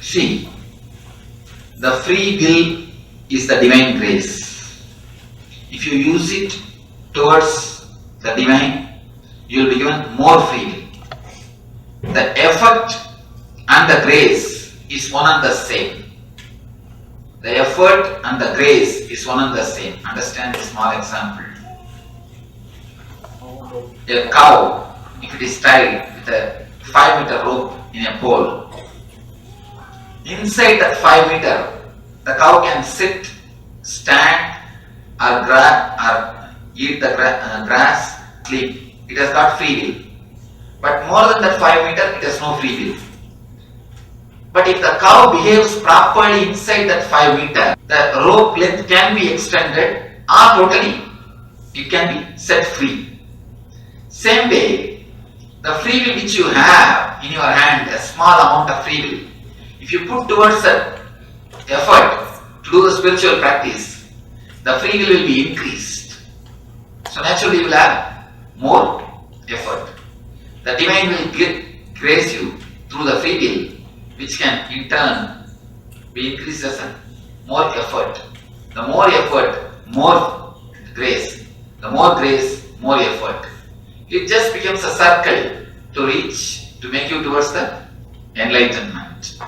See, the free will is the divine grace. If you use it towards the divine, you will be given more free will. The effort and the grace is one and the same. The effort and the grace is one and the same. Understand this small example. A cow, if it is tied with a 5-meter rope in a pole, inside that 5 meter, the cow can sit, stand, or eat the grass, sleep. It has got free will. But more than that 5 meter, it has no free will. But if the cow behaves properly inside that 5 meter, the rope length can be extended or totally it can be set free. Same way, the free will which you have in your hand, a small amount of free will, if you put towards the effort to do the spiritual practice, the free will be increased. So naturally you will have more effort. The divine will grace you through the free will, which can in turn be increased as more effort. The more effort, more grace. The more grace, more effort. It just becomes a circle to reach, to make you towards the enlightenment.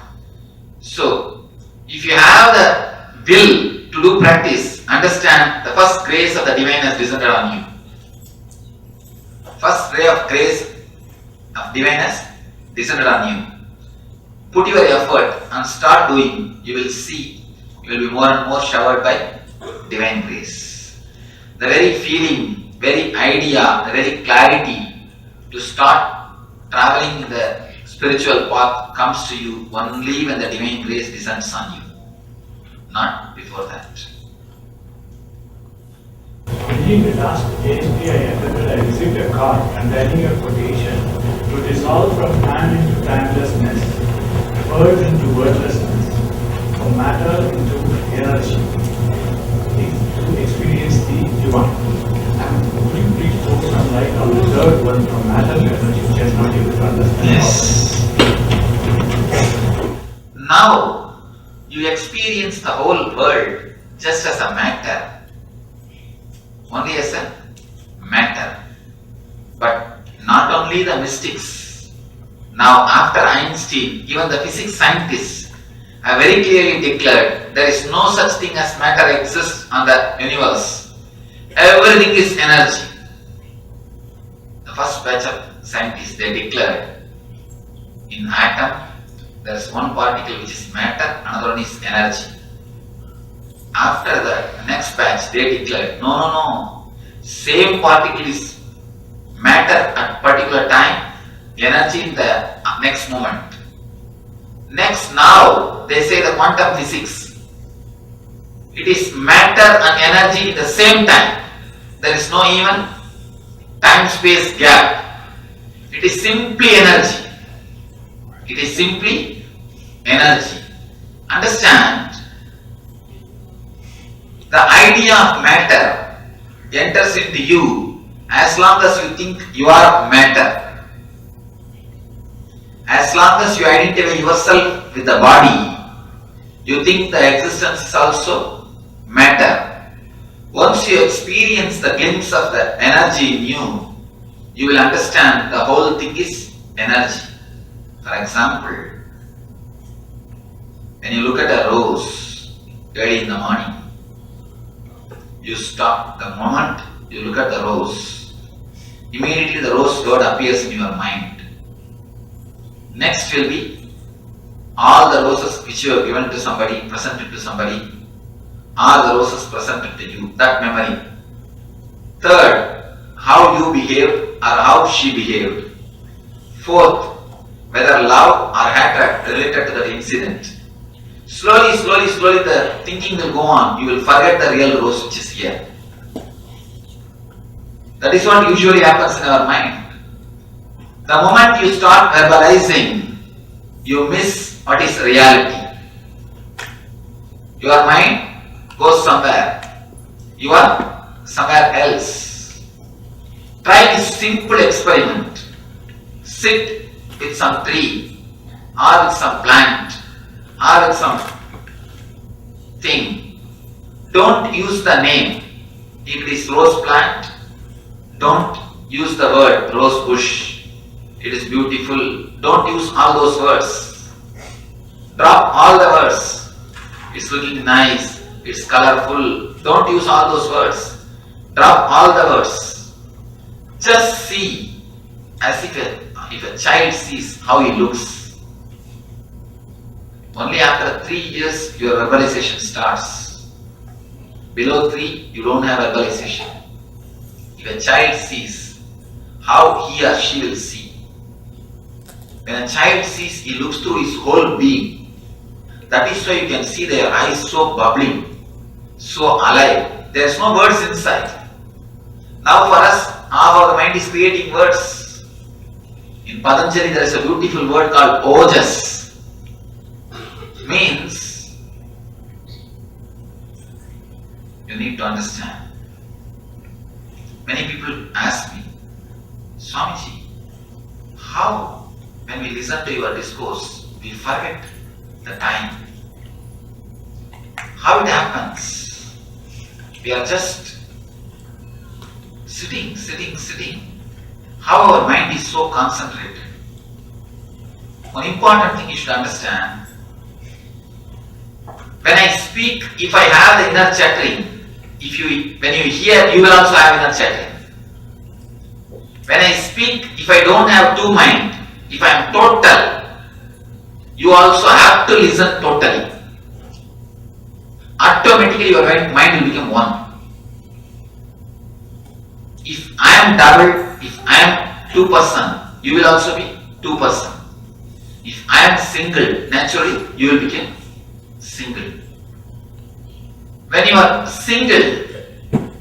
So, if you have the will to do practice, understand the first grace of the divine has descended on you. First ray of grace of divine has descended on you. Put your effort and start doing, you will see, you will be more and more showered by divine grace. The very feeling, very idea, the very clarity to start traveling in the spiritual path comes to you only when the divine grace descends on you, not before that. During the last ASP I attended, I received a card containing a quotation: to dissolve from time into timelessness, word into wordlessness, from matter into energy, to experience the divine. Could you please throw some light on the third one, from matter to energy, which I am not able to understand? Yes. Now you experience the whole world just as a matter. Only as a matter. But not only the mystics. Now after Einstein, even the physics scientists have very clearly declared there is no such thing as matter exists on the universe. Everything is energy. The first batch of scientists, they declared in atom there is one particle which is matter, another one is energy. After the next batch, they declared, no, same particle is matter at particular time, energy in the next moment. Next, now, they say the quantum physics. It is matter and energy in the same time. There is no even time-space gap. It is simply energy. It is simply energy. Understand? The idea of matter enters into you as long as you think you are matter. As long as you identify yourself with the body, you think the existence is also matter. Once you experience the glimpse of the energy in you, you will understand the whole thing is energy. For example, when you look at a rose early in the morning, you stop. The moment you look at the rose, immediately the rose word appears in your mind. Next will be all the roses which you have given to somebody, presented to somebody, are the roses presented to you, that memory. Third, how you behaved or how she behaved. Fourth, whether love or hatred related to that incident. Slowly the thinking will go on. You will forget the real rose which is here. That is what usually happens in our mind. The moment you start verbalizing, you miss what is reality. Your mind goes somewhere. You are somewhere else. Try this simple experiment. Sit with some tree or with some plant or with some thing, don't use the name. If it is rose plant, don't use the word rose bush. It is beautiful. Don't use all those words. Drop all the words. It's looking nice. It's colorful. Don't use all those words. Drop all the words. Just see as if a child sees how he looks. Only after 3 years your verbalization starts. Below 3 you don't have verbalization. If a child sees, how he or she will see. When a child sees, he looks through his whole being. That is why you can see their eyes so bubbling, so alive. There is no words inside. Now for us, our mind is creating words. In Patanjali there is a beautiful word called ojas. Means, you need to understand. Many people ask me, Swamiji, how when we listen to your discourse, we forget the time? How it happens? We are just sitting. How our mind is so concentrated. One important thing you should understand. When I speak, if I have the inner chattering, when you hear, you will also have inner chattering. When I speak, if I don't have two mind, if I am total, you also have to listen totally. Automatically your mind will become one. If I am double, if I am 2%, you will also be 2%. If I am single, naturally you will become single. When you are single,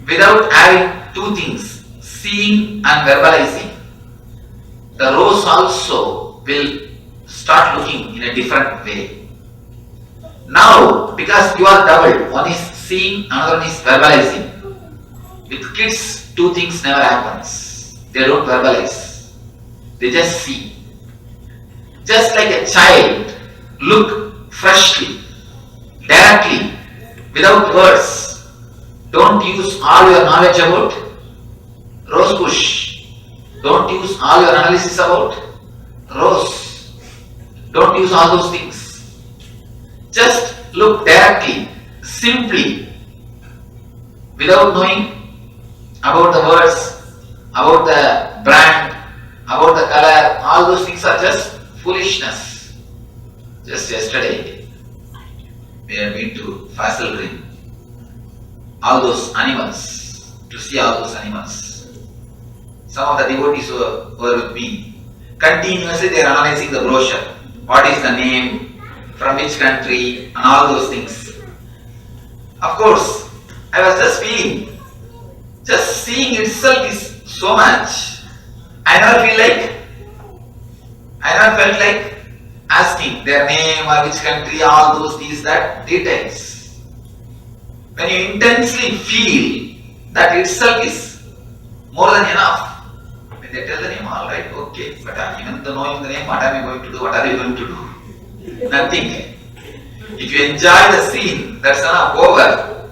without having two things, seeing and verbalizing, the rose also will start looking in a different way. Now, because you are double, one is seeing, another one is verbalizing. With kids, two things never happens. They don't verbalize. They just see. Just like a child, look freshly, directly, without words. Don't use all your knowledge about rose bush. Don't use all your analysis about rose. Don't use all those things. Just look directly, simply, without knowing about the words, about the brand, about the color. All those things are just foolishness. Just yesterday, we have been to Faisal Ring. All those animals, to see all those animals. Some of the devotees were with me. Continuously they are analyzing the brochure. What is the name, from which country, and all those things. Of course, I was just feeling, just seeing itself is so much. I never felt like asking their name or which country, all those, these, that, details. When you intensely feel, that itself is more than enough. When they tell the name, all right, okay, but even though knowing the name, what am I going to do? What are you going to do? Nothing. If you enjoy the scene, that's enough, over.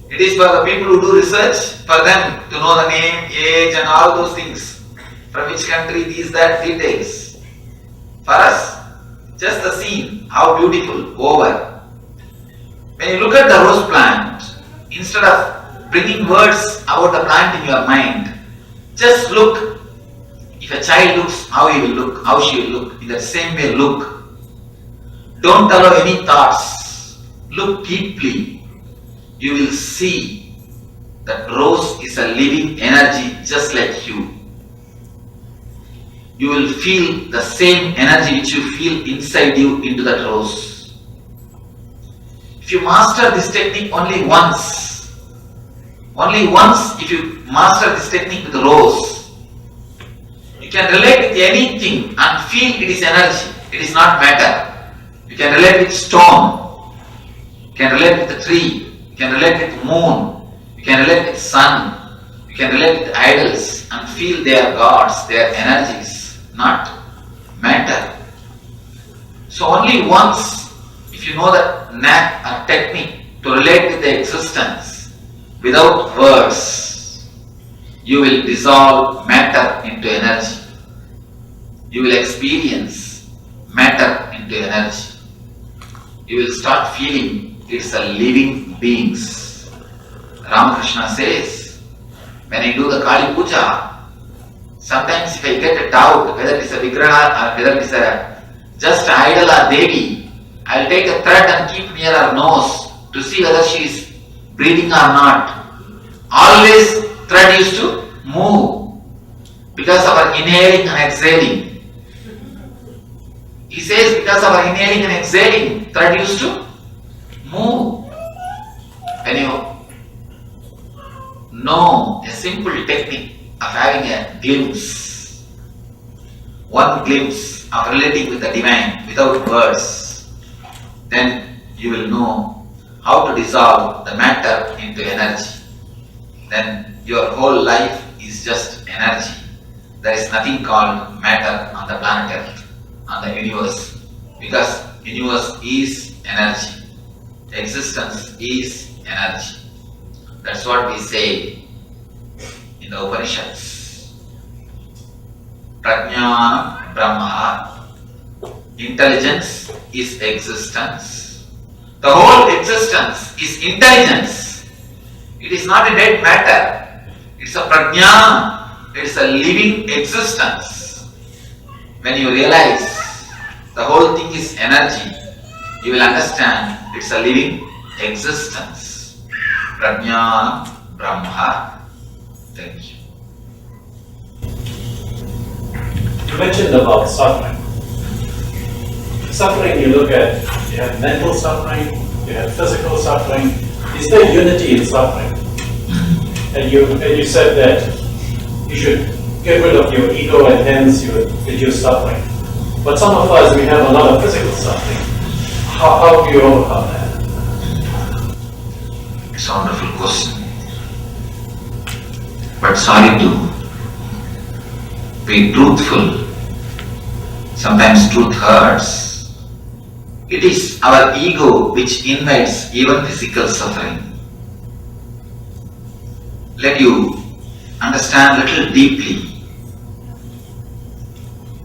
It is for the people who do research, for them to know the name, age and all those things. From which country, these, that, details. For us, just the scene, how beautiful, over. When you look at the rose plant, instead of bringing words about the plant in your mind, just look. If a child looks, how he will look, how she will look, in that same way look. Don't allow any thoughts. Look deeply. You will see that rose is a living energy just like you. You will feel the same energy which you feel inside you into that rose. If you master this technique only once if you master this technique with the rose, you can relate with anything and feel it is energy, it is not matter. You can relate with stone, you can relate with the tree, you can relate with moon, you can relate with sun, you can relate with idols and feel they are gods, they are energies, not matter. So only once if you know the knack or technique to relate with the existence without words, you will dissolve matter into energy. You will experience matter into energy. You will start feeling it's a living beings. Ramakrishna says, when I do the Kali Puja, sometimes if I get a doubt whether it is a Vigraha or whether it is a just idol or Devi, I will take a thread and keep near her nose to see whether she is breathing or not. Always thread used to move because of our inhaling and exhaling. He says because of our inhaling and exhaling, thread used to move. When you know a simple technique of having a glimpse, one glimpse of relating with the divine without words, then you will know how to dissolve the matter into energy. Then your whole life is just energy. There is nothing called matter on the planet Earth, on the universe, because universe is energy. Existence is energy. That's what we say in the Upanishads. Prajnana Brahma. Intelligence is existence. The whole existence is intelligence. It is not a dead matter. It's a prajnana. It's a living existence. When you realize the whole thing is energy, you will understand it's a living existence. Prajnana Brahma. Thank you. You mentioned about suffering. Suffering, you look at, you have mental suffering, you have physical suffering. Is there unity in suffering? And you said that you should get rid of your ego and hence you would reduce suffering. But some of us, we have a lot of physical suffering. How do you overcome that? It's a wonderful question. But sorry to be truthful. Sometimes truth hurts. It is our ego which invites even physical suffering. Let you understand a little deeply.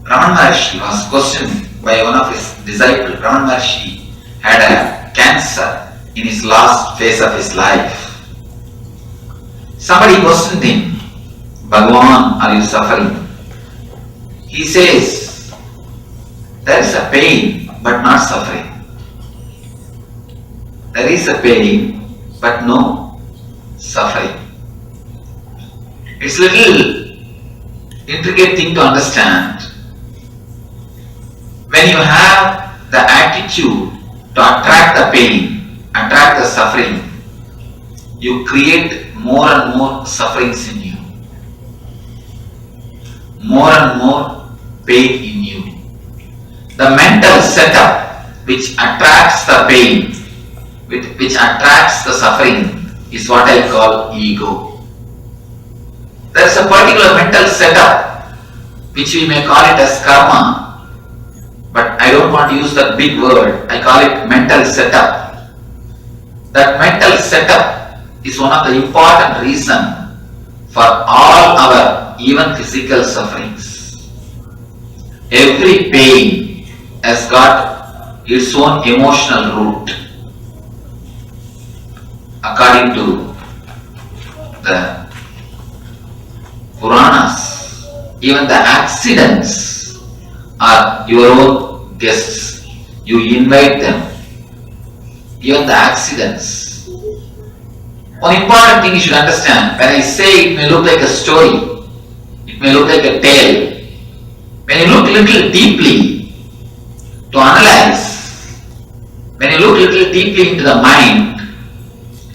Ramana Maharshi was questioned by one of his disciples. Ramana Maharshi had a cancer in his last phase of his life. Somebody questioned him, Bhagavan, are you suffering? He says, there is a pain but not suffering. There is a pain but no suffering. It's a little intricate thing to understand. When you have the attitude to attract the pain, attract the suffering, you create more and more sufferings in you. More and more pain in you. The mental setup which attracts the pain, which attracts the suffering, is what I call ego. There is a particular mental setup which we may call it as karma, but I don't want to use that big word. I call it mental setup. That mental setup is one of the important reasons for all our even physical sufferings. Every pain has got its own emotional root. According to the Puranas, even the accidents are your own guests. You invite them. Even the accidents. One important thing you should understand, when I say it may look like a story, it may look like a tale. When you look a little deeply to analyze, when you look a little deeply into the mind,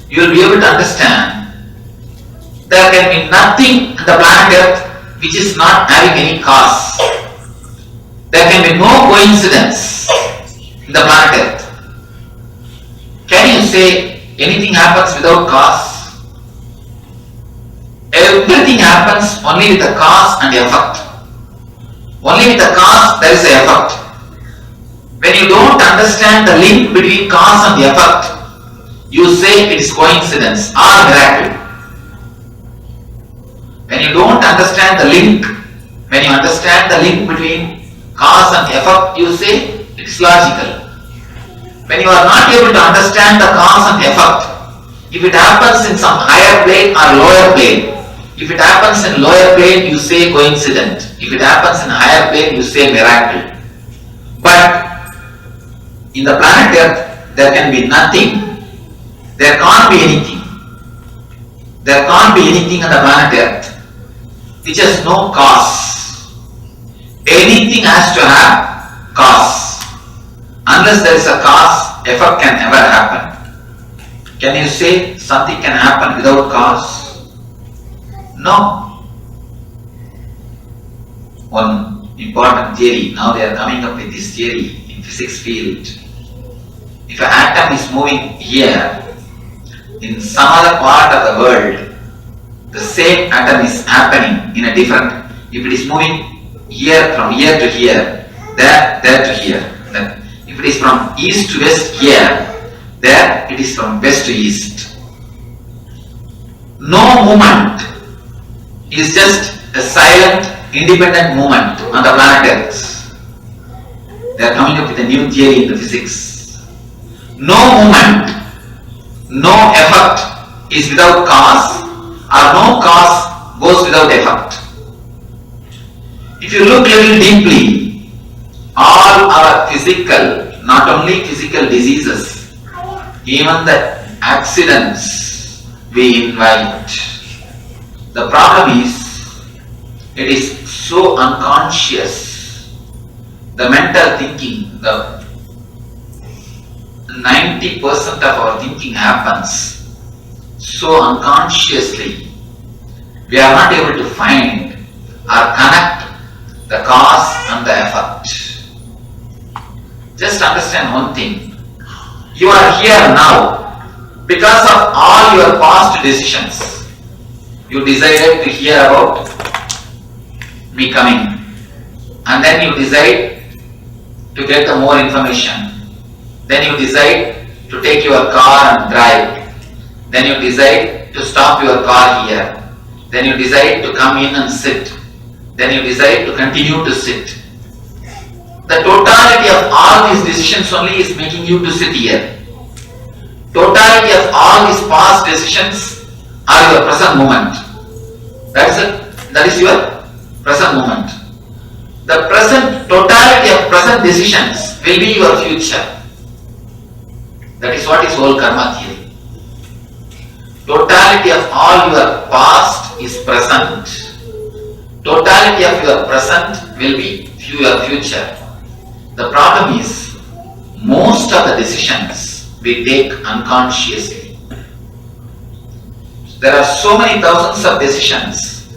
you will be able to understand there can be nothing on the planet Earth which is not having any cause. There can be no coincidence in the planet Earth. Can you say anything happens without cause? Everything happens only with a cause and effect. Only with a cause there is an effect. When you don't understand the link between cause and effect, you say it is coincidence or miracle. When you don't understand the link, when you understand the link between cause and effect, you say it is logical. When you are not able to understand the cause and effect, if it happens in some higher plane or lower plane, if it happens in lower plane, you say coincident. If it happens in higher plane, you say miracle. But in the planet Earth, there can be nothing. There can't be anything. There can't be anything on the planet Earth which has no cause. Anything has to have cause. Unless there is a cause, effect can never happen. Can you say something can happen without cause? No. One important theory, now they are coming up with this theory in physics field. If an atom is moving here, in some other part of the world, the same atom is happening in a different, if it is moving here from here to here, there to here. Then if it is from east to west here, there it is from west to east. No movement is just a silent, independent movement on the planet Earth. They are coming up with a new theory in the physics. No movement, no effect is without cause, or no cause goes without effect. If you look little deeply, all our physical, not only physical diseases, even the accidents we invite. The problem is, it is so unconscious. The mental thinking, the 90% of our thinking happens so unconsciously. We are not able to find or connect the cause and the effect. Just understand one thing. You are here now because of all your past decisions. You decided to hear about me coming, and then you decide to get the more information. Then you decide to take your car and drive. Then you decide to stop your car here. Then you decide to come in and sit. Then you decide to continue to sit. The totality of all these decisions only is making you to sit here. Totality of all these past decisions are your present moment. That's it. That is your present moment. The present, totality of present decisions will be your future. That is what is whole karma theory. Totality of all your past is present. Totality of your present will be your future. The problem is, most of the decisions we take unconsciously. There are so many thousands of decisions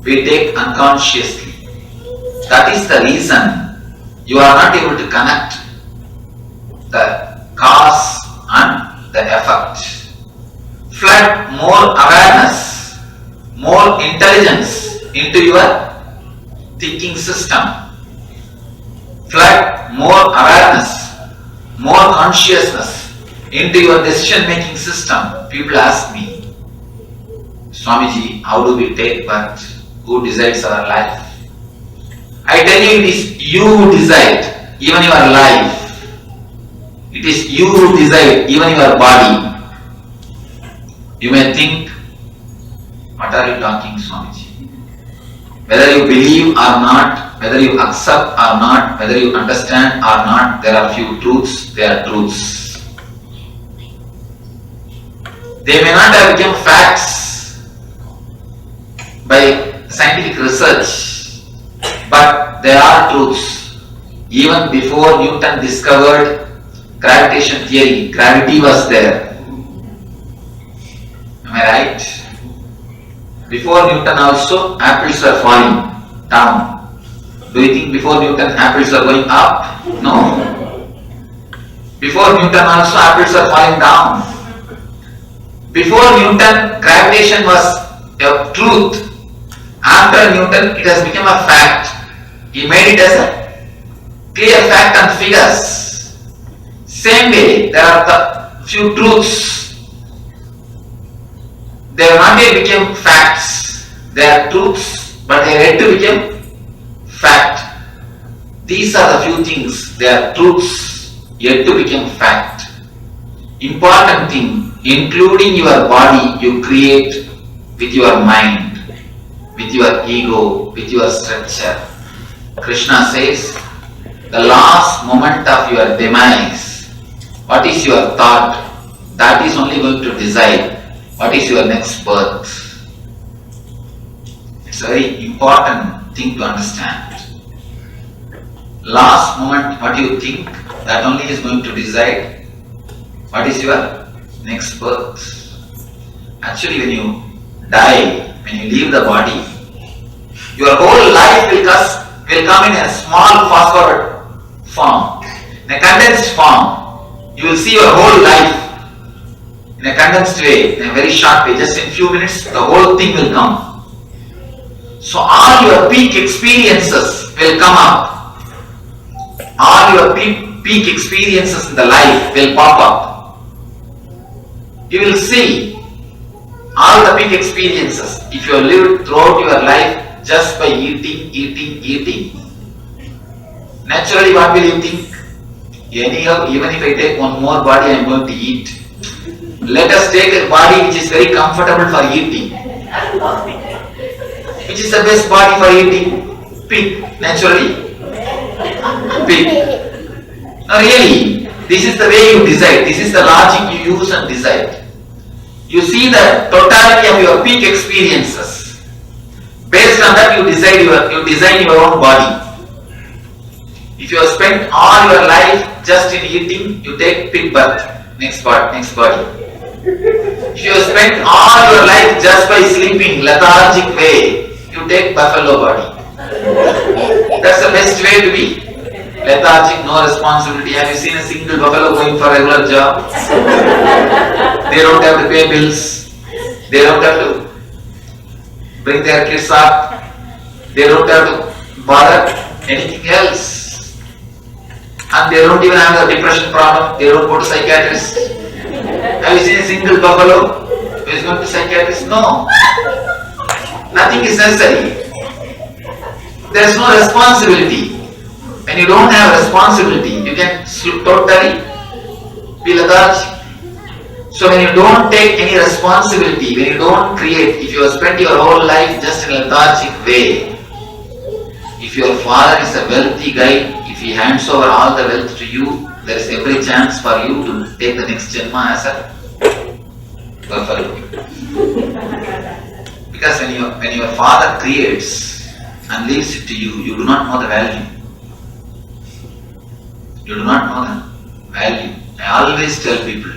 we take unconsciously. That is the reason you are not able to connect the cause and the effect. Flood more awareness, more intelligence into your thinking system. Flood more awareness, more consciousness into your decision making system. People ask me, Swamiji, how do we take birth? Who decides our life? I tell you, it is you who decide even your life. It is you who decide even your body. You may think, what are you talking, Swamiji? Whether you believe or not, whether you accept or not, whether you understand or not, there are few truths, there are truths. They may not have become facts by scientific research, but there are truths. Even before Newton discovered gravitation theory, gravity was there. Am I right? Before Newton also, apples were falling down. Do you think before Newton apples were going up? No. Before Newton also, apples were falling down. Before Newton, gravitation was a truth. After Newton, it has become a fact. He made it as a clear fact and figures. Same way, there are the few truths. They have not yet become facts. They are truths, but they are yet to become fact. These are the few things. They are truths yet to become fact. Important thing, including your body, you create with your mind, with your ego, with your structure. Krishna says, the last moment of your demise, what is your thought? That is only going to decide what is your next birth. It's a very important thing to understand. Last moment, what you think, that only is going to decide what is your next birth. Actually, when you die, when you leave the body, your whole life will come in a small fast-forward form, in a condensed form. You will see your whole life in a condensed way, in a very short way, just in few minutes, the whole thing will come. So all your peak experiences will come up. All your peak experiences in the life will pop up. You will see all the peak experiences. If you have lived throughout your life just by eating, naturally what will you think? Anyhow, even if I take one more body, I am going to eat. Let us take a body which is very comfortable for eating. Which is the best body for eating? Pig, naturally. Pig. Now really, this is the way you decide. This is the logic you use and decide. You see the totality of your peak experiences. Based on that, you design your own body. If you have spent all your life just in eating, you take pig birth, next body. If you have spent all your life just by sleeping, lethargic way, you take buffalo body. That's the best way to be. Lethargic, no responsibility. Have you seen a single buffalo going for a regular job? They don't have to pay bills. They don't have to bring their kids up. They don't have to bother anything else. And they don't even have a depression problem. They don't go to psychiatrist. Have you seen a single buffalo who is going to psychiatrist? No. Nothing is necessary. There is no responsibility. When you don't have responsibility, you can totally be lethargic. So when you don't take any responsibility, when you don't create, if you have spent your whole life just in a lethargic way, if your father is a wealthy guy, if he hands over all the wealth to you, there is every chance for you to take the next janma as a buffalo. Because when your father creates and leaves it to you, you do not know the value. You do not know the value. I always tell people,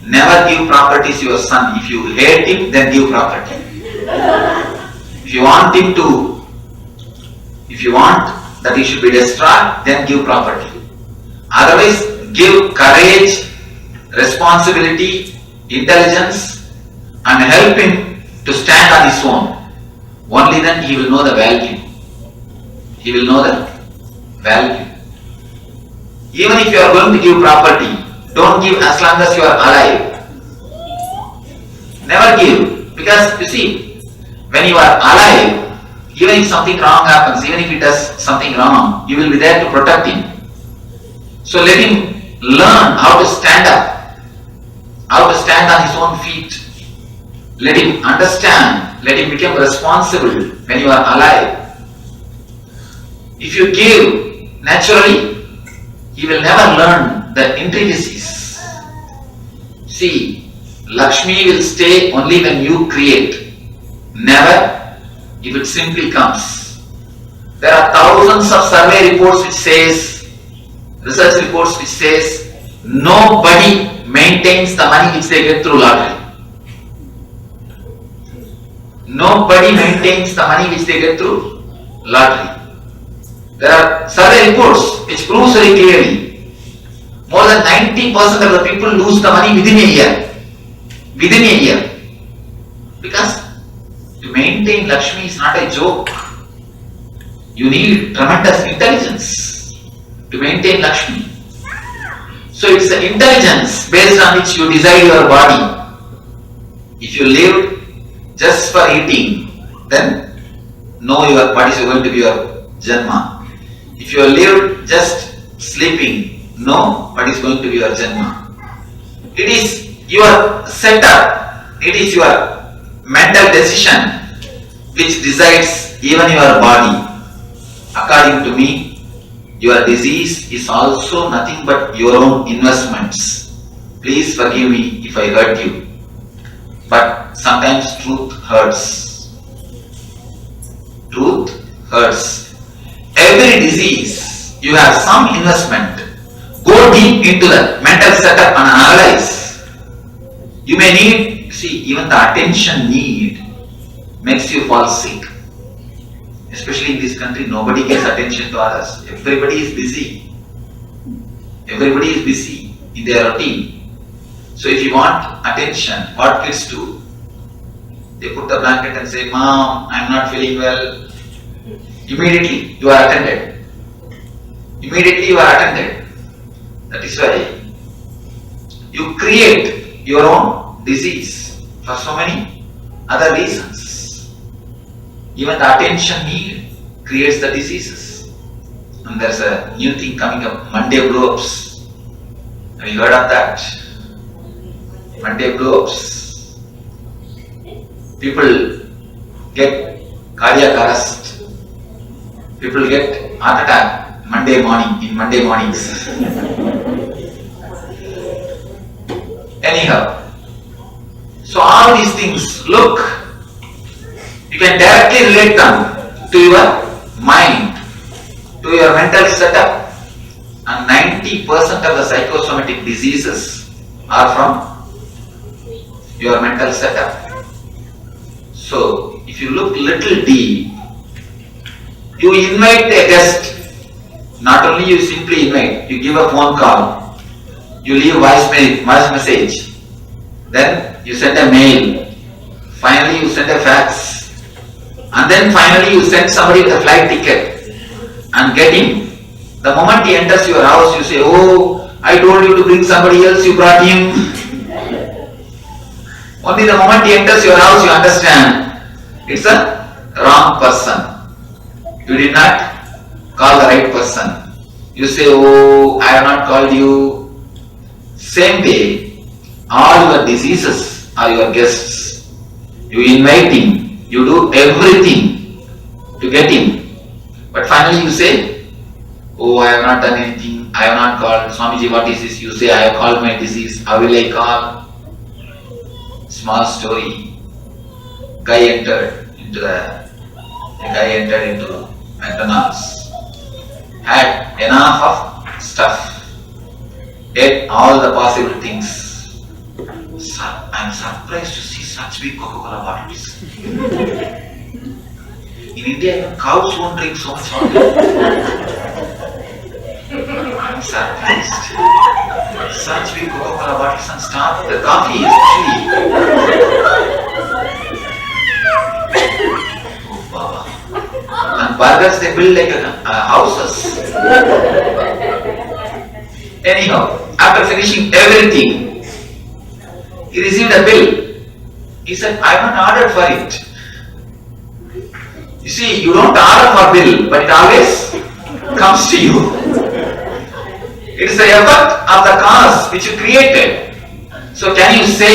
never give property to your son. If you hate him, then give property. If you want that he should be destroyed, then give property. Otherwise, give courage, responsibility, intelligence, and help him to stand on his own. Only then he will know the value. He will know the value. Even if you are going to give property, don't give as long as you are alive. Never give. Because you see, when you are alive, even if something wrong happens, even if he does something wrong, you will be there to protect him. So let him learn how to stand up, how to stand on his own feet. Let him understand, let him become responsible when you are alive. If you give, naturally, he will never learn the intricacies. See, Lakshmi will stay only when you create. Never if it simply comes. There are thousands of survey reports which says, research reports which says, nobody maintains the money which they get through lottery. Nobody maintains the money which they get through lottery. There are survey reports which proves very clearly, more than 90% of the people lose the money within a year. Within a year. Because to maintain Lakshmi is not a joke. You need tremendous intelligence to maintain Lakshmi. So it's the intelligence based on which you decide your body. If you live just for eating, then know what is going to be your Janma. If you live just sleeping, know what is going to be your Janma. It is your setup, it is your mental decision which decides even your body. According to me, your disease is also nothing but your own investments. Please forgive me if I hurt you. But sometimes truth hurts. Truth hurts. Every disease, you have some investment. Go deep into the mental setup and analyze. You may need, even the attention need makes you fall sick. Especially in this country, nobody gives attention to others. Everybody is busy. Everybody is busy in their routine. So if you want attention, what kids do? They put the blanket and say, "Mom, I'm not feeling well." Immediately you are attended. Immediately you are attended. That is why you create your own disease for so many other reasons. Even the attention need creates the diseases. And there's a new thing coming up, Monday blow-ups. Have you heard of that? Monday blow-ups. People get cardiac arrest. People get heart attack Monday mornings. Anyhow, so all these things, look, you can directly relate them to your mind, to your mental setup, and 90% of the psychosomatic diseases are from your mental setup. So, if you look little deep, you invite a guest. Not only you simply invite, you give a phone call, you leave voice message, then you send a mail, finally you send a fax, and then finally you send somebody with a flight ticket and get him. The moment he enters your house, you say, "Oh, I told you to bring somebody else, you brought him." Only the moment he enters your house, you understand it's a wrong person. You did not call the right person. You say, "Oh, I have not called you." Same way, all your diseases are your guests. You invite him, you do everything to get him. But finally you say, "Oh, I have not done anything, I have not called. Swamiji, what is this?" You say, "I have called my disease. How will I call?" Small story. A guy entered into McDonald's, had enough of stuff, ate all the possible things. I'm surprised to see such big Coca-Cola bottles. In India, even cows won't drink so much water. I'm surprised. Such big Coca-Cola bottles and stuff. The coffee especially. Oh, Baba. And burgers they build like houses. Anyhow, after finishing everything, he received a bill. He said, "I have not ordered for it." You see, you don't order for bill, but it always comes to you. It is the effect of the cause which you created. So can you say,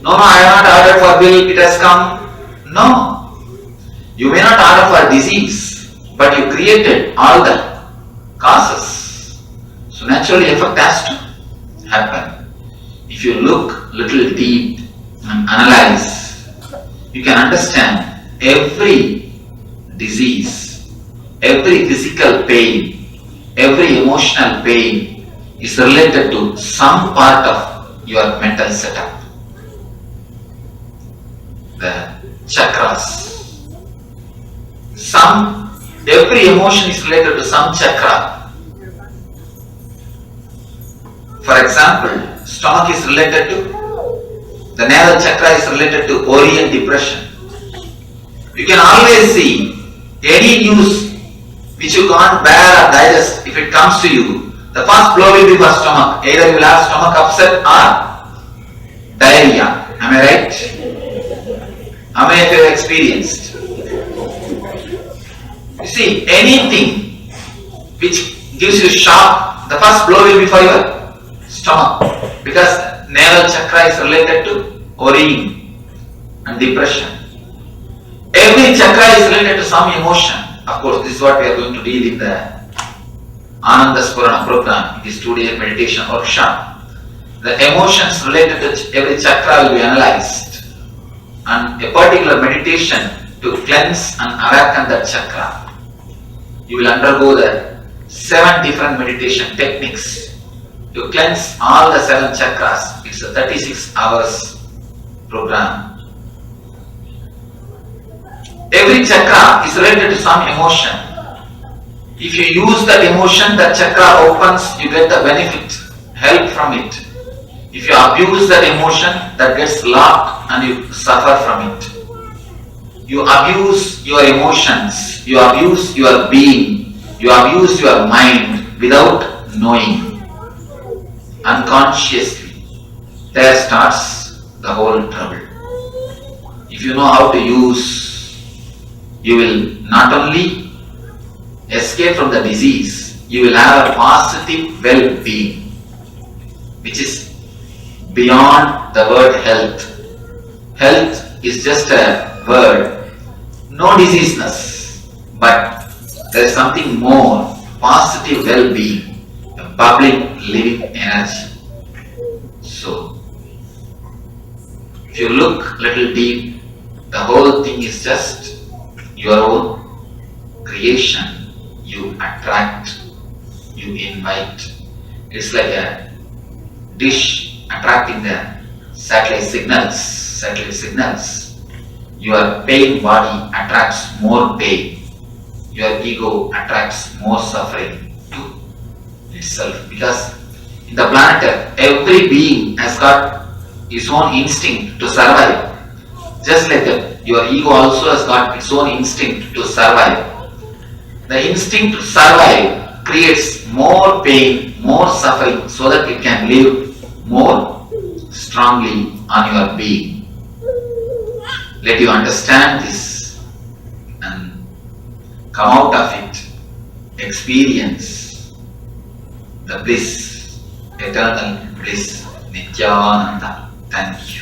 "No, I have not ordered for bill, it has come"? No. You may not order for disease, but you created all the causes. So naturally effect has to happen. If you look little deep and analyze, you can understand every disease, every physical pain, every emotional pain is related to some part of your mental setup. The chakras. Every emotion is related to some chakra. For example, stomach is related to, the navel chakra is related to worry and depression. You can always see any news which you can't bear or digest, if it comes to you, The first blow will be for stomach. Either you will have stomach upset or diarrhea. Am I right? How many of you have experienced? You see, anything which gives you shock, the first blow will be for your stomach, because navel chakra is related to worrying and depression. Every chakra is related to some emotion. Of course, this is what we are going to deal in the Ananda Spurana program. It is 2-day meditation workshop. The emotions related to every chakra will be analyzed, and a particular meditation to cleanse and awaken that chakra. You will undergo the 7 different meditation techniques to cleanse all the 7 chakras. It's a 36 hours program. Every chakra is related to some emotion. If you use that emotion, that chakra opens, you get the benefit, help from it. If you abuse that emotion, that gets locked and you suffer from it. You abuse your emotions, you abuse your being, you abuse your mind without knowing. Unconsciously, there starts the whole trouble. If you know how to use, you will not only escape from the disease, you will have a positive well-being, which is beyond the word health. Health is just a word, no diseaseness, but there is something more, positive well-being, a bubbling living energy. So, if you look little deep, the whole thing is just your own creation. You attract, you invite. It's like a dish attracting the satellite signals. Your pain body attracts more pain. Your ego attracts more suffering to itself, because in the planet Earth, every being has got its own instinct to survive. Just like that, your ego also has got its own instinct to survive. The instinct to survive creates more pain, more suffering, so that it can live more strongly on your being. Let you understand this and come out of it, experience the bliss, eternal bliss, Nityananda. Thank you.